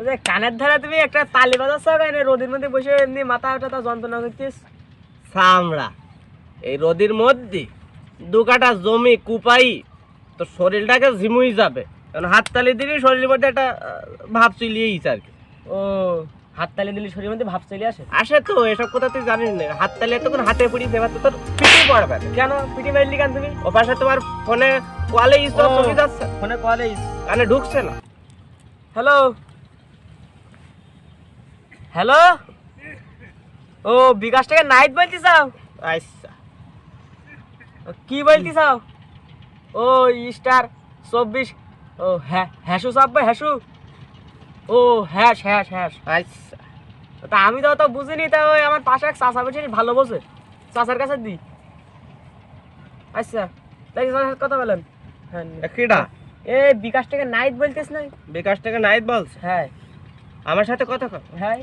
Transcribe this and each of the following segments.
যে কানের ধারে তুমি একটা তালি বাজাচ্ছ কেন রোদের মধ্যে বসে এমনি মাথা টাথা যন্ত্রণা করছিস? সামড়া এই রোদের মধ্যে 2 কাঠা জমি কুপাই তো শরীরটাকে ঝিমুই যাবে, কারণ হাততালি দিলে শরীরের মধ্যে একটা ভাব চলিয়েইছে আর কি। ও হাততালি দিলে শরীরের মধ্যে ভাব চলে আসে? আসে তো, এসব কথা তুই জানিস না। হাততালি তখন হাতে পুড়ি দেবার তো তোর পিঠে পড়বে। কেন পিটি মারলি কেন তুমি? ও পাশে তোমার ফোনে কলে স্টপ চলে যাচ্ছে, ফোনে কলে কানে ঢুকছে না। হ্যালো হ্যালো, ও বিকাশ থেকে নাইট বলতে চাও? আচ্ছা কি বলতে চাও? ও স্টার 24। ও হ্যাঁ হ্যাসু চাপবে হ্যাসু। ও হ্যাঁ হ্যাঁ হ্যাঁ। আচ্ছা তা আমি তো অত বুঝিনি, তা ওই আমার পাশে এক চাচা বেশি ভালো বোঝে, চাচার কাছে দিই। আচ্ছা তাই চাচার সাথে কথা বলেন। হ্যাঁ কিডা? এ বিকাশ থেকে নাইট বলতেছ না? বিকাশ থেকে নাইট বলছে? হ্যাঁ আমার সাথে কথা কর। হ্যাঁ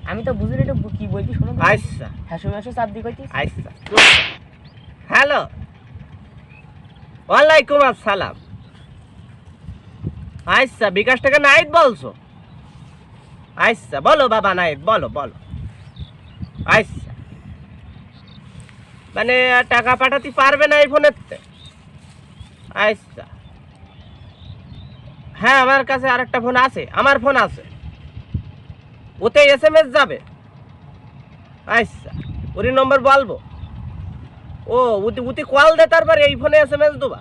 আমি তো বুঝিনি, এটা কি বলছি শোনো। আচ্ছা হ্যাসু হ্যাসু চাপ দি কইছিস? আচ্ছা হ্যালো, ওয়ালাইকুম আসসালাম। আচ্ছা বিকাশ থেকে নাইট বলছো? আচ্ছা বলো বাবা নাইট, বলো বলো। আচ্ছা মানে টাকা পাঠাতে পারবে না এই ফোনেতে? আচ্ছা হ্যাঁ আমার কাছে আরেকটা ফোন আছে, আমার ফোন আছে, ওতে SMS যাবে। আচ্ছা ওর নম্বর বলবো? ও উতি কল দে, তারপর এই ফোনে SMS দেবা?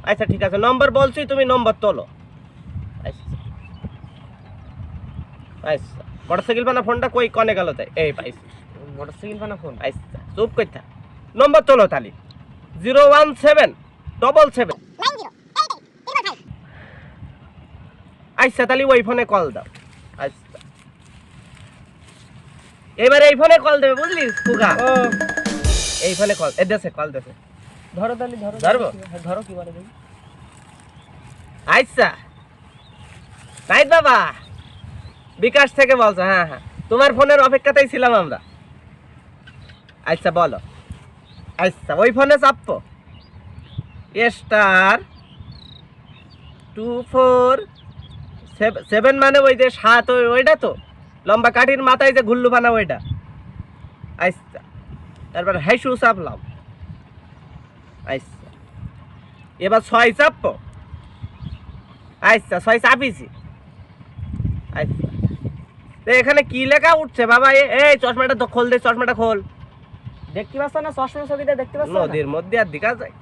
আচ্ছা ঠিক আছে, নম্বর বলছি, তুমি নম্বর তোলো। আচ্ছা আচ্ছা মোটরসাইকেল বানা ফোনটা কই কনে গেল? তাই এই পাইছি মোটরসাইকেল বানা ফোন। আচ্ছা চুপ করতে, নম্বর তোলো তালি 01777। আচ্ছা তাহলে ওই ফোনে কল দাও। আচ্ছা এবার এই ফোনে কল দেবে, বুঝলিস কুকা? ও এই ফোনে কল দেশে কল দেশে। ধরো তাহলে ধরো। ধরবো? হ্যাঁ, ধরো কি বলে দেখি। আচ্ছা নাইট বাবা বিকাশ থেকে বলছো? হ্যাঁ হ্যাঁ তোমার ফোনের অপেক্ষাতেই ছিলাম আমরা। আচ্ছা বলো। আচ্ছা ওই ফোনে চাপো *247 মানে ওই যে 7, ওইটা তো লম্বা কাঠির মাথায় যে ঘুল্লু বানা ওইটা। আচ্ছা তারপর হ্যাশু চাপলাম। আচ্ছা এবার 6 চাপো। আচ্ছা 6 চাপিছি। আচ্ছা তো এখানে কি লেখা উঠছে বাবা? এই চশমাটা তো খোল দে, চশমাটা খোল। দেখতে পাচ্ছ না চশমা ছবিটা? দেখতে পাচ্ছ না? নদীর মধ্যে আর দেখা যায়?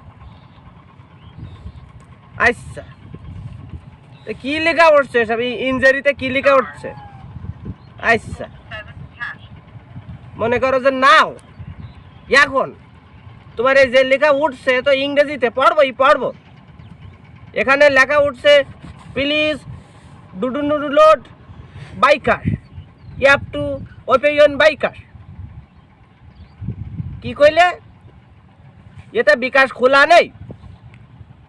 আচ্ছা তো কি লেখা উঠছে সব? ইঞ্জারিতে কি লেখা উঠছে? আচ্ছা মনে করো যে নাও এখন তোমার এই যে লেখা উঠছে তো ইংরেজিতে পড়বোই পড়বো। এখানে লেখা উঠছে please download biker, you have to open biker. কি কইলে? এটা বিকাশ খোলা নেই?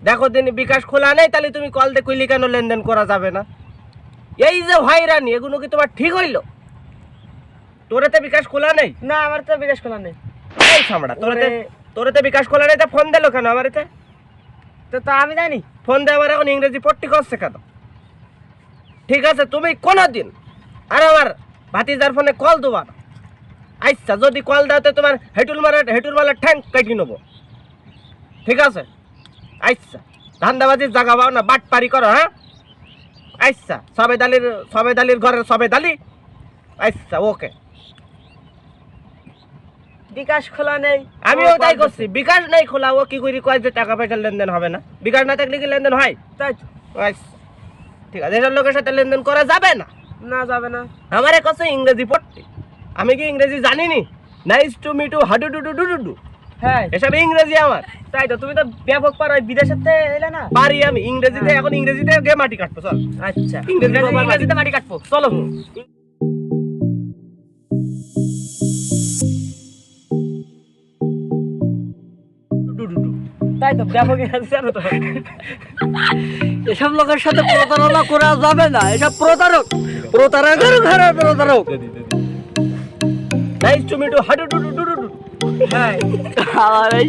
দেখো দিন বিকাশ খোলা নেই, তাহলে তুমি কল দিয়ে কইলি কেন লেনদেন করা যাবে না? এই যে হয়রানি, এগুলো কি তোমার ঠিক হইলো? তোরেতে বিকাশ খোলা নেই? না আমার তো বিকাশ খোলা নেই। এই সামড়া তোরেতে বিকাশ খোলা নেই, তা ফোন দিলো কেন আমার এতে? তো তা আমি জানি। ফোন দিয়ে আমার এখন ইংরেজি পড়তে করছে কেন? ঠিক আছে তুমি কোনোদিন আর আমার ভাতিজার ফোনে কল দেবা না। আচ্ছা যদি কল দাও তো তোমার হেটুর মারার ঠ্যাং কেটে নেবো, ঠিক আছে? আচ্ছা ধান্দাবাজির জায়গা পাও না, বাট পারি করো। হ্যাঁ আচ্ছা সবেদ আলীর ঘরের সবেদ আলী। আচ্ছা ওকে। বিকাশ খোলা নেই, আমিও তাই করছি, বিকাশ নেই খোলা। ও কি করি কয় যে টাকা পয়সার লেনদেন হবে না? বিকাশ না থাকলে কি লেনদেন হয়? তাই তো। আচ্ছা ঠিক আছে, এসব লোকের সাথে লেনদেন করা যাবে না। না যাবে না। আমার কাছে ইংরেজি পড়তে, আমি কি ইংরেজি জানিনি? Nice to meet you, how do do do do do do, হ্যাঁ এসব ইংরেজি আমার। তাই তো, তুমি তো ব্যাপক পারো, বিদেশের থেকে এলে না। পারি আমি ইংরেজিতে, এখন ইংরেজিতে গিয়ে মাটি কাটবো। চল আচ্ছা ইংরেজিতে মাটি কাটবো, চলো। তাই তো ব্যাপক জানো তো। এসব লোকের সাথে প্রতারণা করা যাবে না, এসব প্রতারক। Nice to meet you, how do do do do do. হ্যাঁ আমার এই